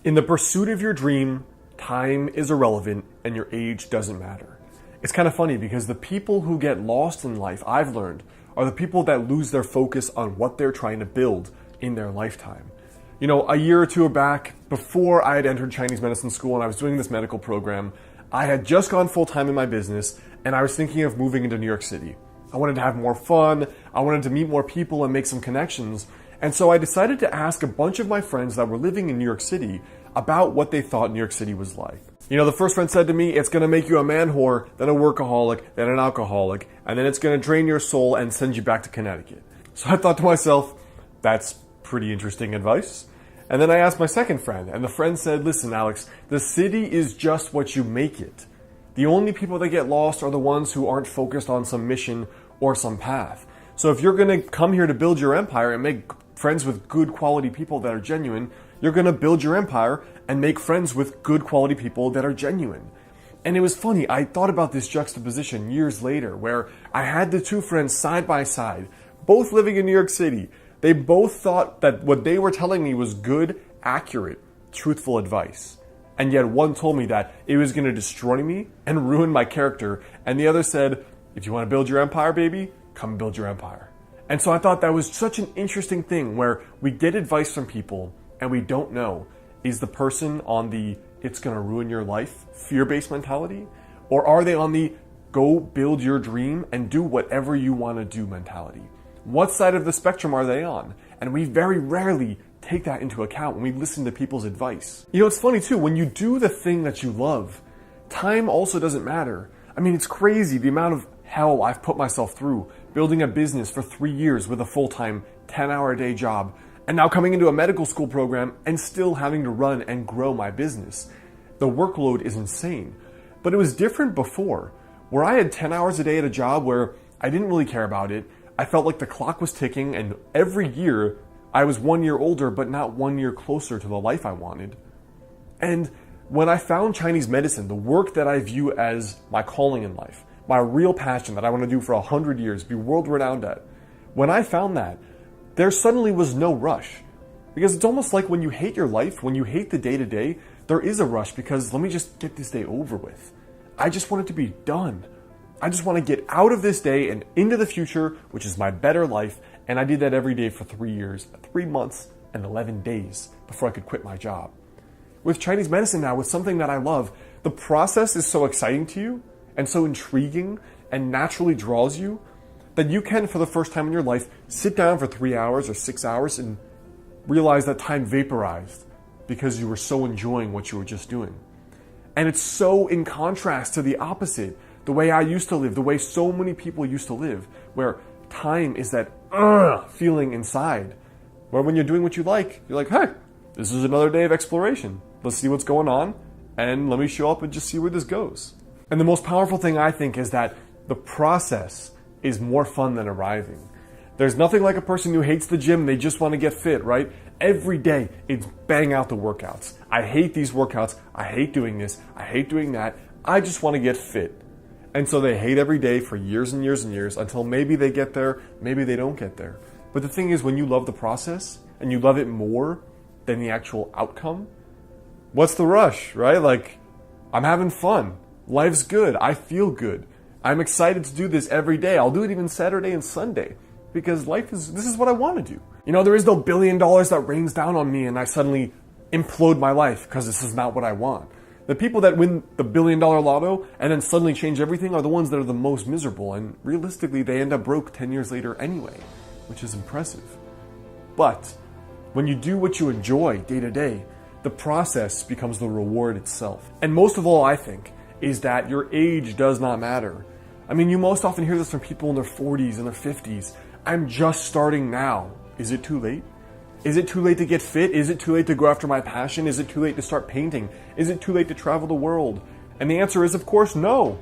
In the pursuit of your dream, time is irrelevant and your age doesn't matter. It's kind of funny because the people who get lost in life, I've learned, are the people that lose their focus on what they're trying to build in their lifetime. You know, a year or two back, before I had entered Chinese medicine school and I was doing this medical program, I had just gone full-time in my business and I was thinking of moving into New York City. I wanted to have more fun, I wanted to meet more people and make some connections, and so I decided to ask a bunch of my friends that were living in New York City about what they thought New York City was like. You know, the first friend said to me, it's gonna make you a man whore, then a workaholic, then an alcoholic, and then it's gonna drain your soul and send you back to Connecticut. So I thought to myself, that's pretty interesting advice. And then I asked my second friend, and the friend said, listen, Alex, the city is just what you make it. The only people that get lost are the ones who aren't focused on some mission or some path. So if you're gonna come here to build your empire and make friends with good quality people that are genuine, you're gonna build your empire and make friends with good quality people that are genuine. And it was funny, I thought about this juxtaposition years later where I had the two friends side by side, both living in New York City. They both thought that what they were telling me was good, accurate, truthful advice. And yet one told me that it was gonna destroy me and ruin my character. And the other said, if you wanna build your empire, baby, come build your empire. And so I thought that was such an interesting thing where we get advice from people and we don't know, is the person on the it's gonna ruin your life fear-based mentality? Or are they on the go build your dream and do whatever you wanna do mentality? What side of the spectrum are they on? And we very rarely take that into account when we listen to people's advice. You know, it's funny too, when you do the thing that you love, time also doesn't matter. I mean, it's crazy the amount of hell I've put myself through building a business for 3 years with a full-time 10-hour-a-day job, and now coming into a medical school program and still having to run and grow my business. The workload is insane. But it was different before, where I had 10 hours a day at a job where I didn't really care about it. I felt like the clock was ticking, and every year I was 1 year older, but not 1 year closer to the life I wanted. And when I found Chinese medicine, the work that I view as my calling in life, my real passion that I want to do for 100 years, be world renowned at, when I found that, there suddenly was no rush. Because it's almost like when you hate your life, when you hate the day-to-day, there is a rush because let me just get this day over with. I just want it to be done. I just want to get out of this day and into the future, which is my better life. And I did that every day for 3 years, 3 months, and 11 days before I could quit my job. With Chinese medicine now, with something that I love, the process is so exciting to you and so intriguing and naturally draws you that you can, for the first time in your life, sit down for 3 hours or 6 hours and realize that time vaporized because you were so enjoying what you were just doing. And it's so in contrast to the opposite, the way I used to live, the way so many people used to live, where time is that feeling inside, where when you're doing what you like, you're like, hey, this is another day of exploration. Let's see what's going on, and let me show up and just see where this goes. And the most powerful thing I think is that the process is more fun than arriving. There's nothing like a person who hates the gym, they just want to get fit, right? Every day, it's bang out the workouts. I hate these workouts, I hate doing this, I hate doing that, I just want to get fit. And so they hate every day for years and years and years until maybe they get there, maybe they don't get there. But the thing is, when you love the process and you love it more than the actual outcome, what's the rush, right? Like, I'm having fun. Life's good. I feel good. I'm excited to do this every day. I'll do it even Saturday and Sunday because this is what I want to do. You know, there is no $1 billion that rains down on me and I suddenly implode my life because this is not what I want. The people that win the $1 billion lotto and then suddenly change everything are the ones that are the most miserable, and realistically they end up broke 10 years later anyway, which is impressive. But when you do what you enjoy day to day, the process becomes the reward itself. And most of all, I think, is that your age does not matter. I mean, you most often hear this from people in their 40s and their 50s. I'm just starting now. Is it too late? Is it too late to get fit? Is it too late to go after my passion? Is it too late to start painting? Is it too late to travel the world? And the answer is, of course, no.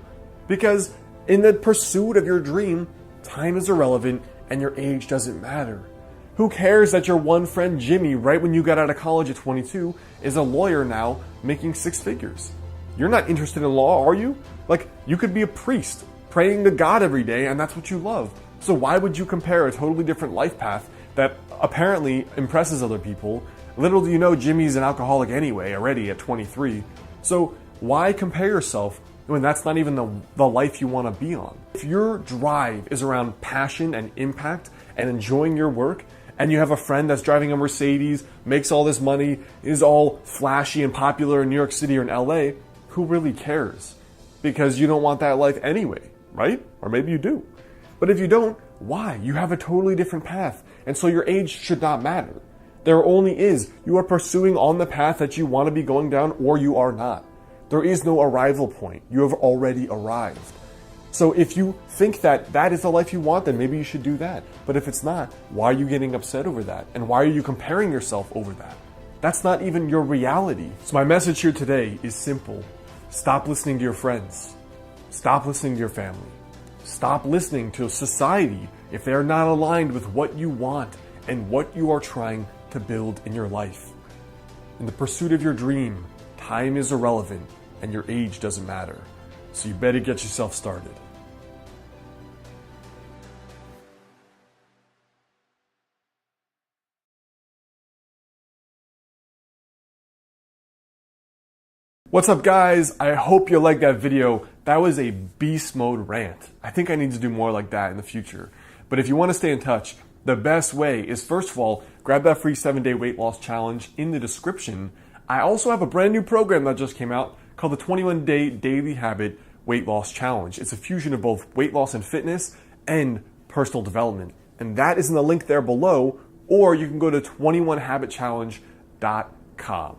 Because in the pursuit of your dream, time is irrelevant and your age doesn't matter. Who cares that your one friend Jimmy, right when you got out of college at 22, is a lawyer now making 6 figures? You're not interested in law, are you? Like, you could be a priest praying to God every day and that's what you love. So why would you compare a totally different life path that apparently impresses other people Little do you know Jimmy's an alcoholic anyway, already at 23. So why compare yourself when that's not even the life you want to be on? If your drive is around passion and impact and enjoying your work, and you have a friend that's driving a Mercedes, makes all this money, is all flashy and popular in New York City or in LA, who really cares? Because you don't want that life anyway, right? Or maybe you do. But if you don't, why? You have a totally different path. And so your age should not matter. There only is, you are pursuing on the path that you want to be going down, or you are not. There is no arrival point. You have already arrived. So if you think that that is the life you want, then maybe you should do that. But if it's not, why are you getting upset over that? And why are you comparing yourself over that? That's not even your reality. So my message here today is simple. Stop listening to your friends. Stop listening to your family. Stop listening to society if they're not aligned with what you want and what you are trying to build in your life. In the pursuit of your dream, time is irrelevant and your age doesn't matter. So you better get yourself started. What's up, guys? I hope you liked that video. That was a beast mode rant. I think I need to do more like that in the future. But if you want to stay in touch, the best way is, first of all, grab that free 7-day weight loss challenge in the description. I also have a brand new program that just came out called the 21-Day Daily Habit Weight Loss Challenge. It's a fusion of both weight loss and fitness and personal development. And that is in the link there below, or you can go to 21habitchallenge.com.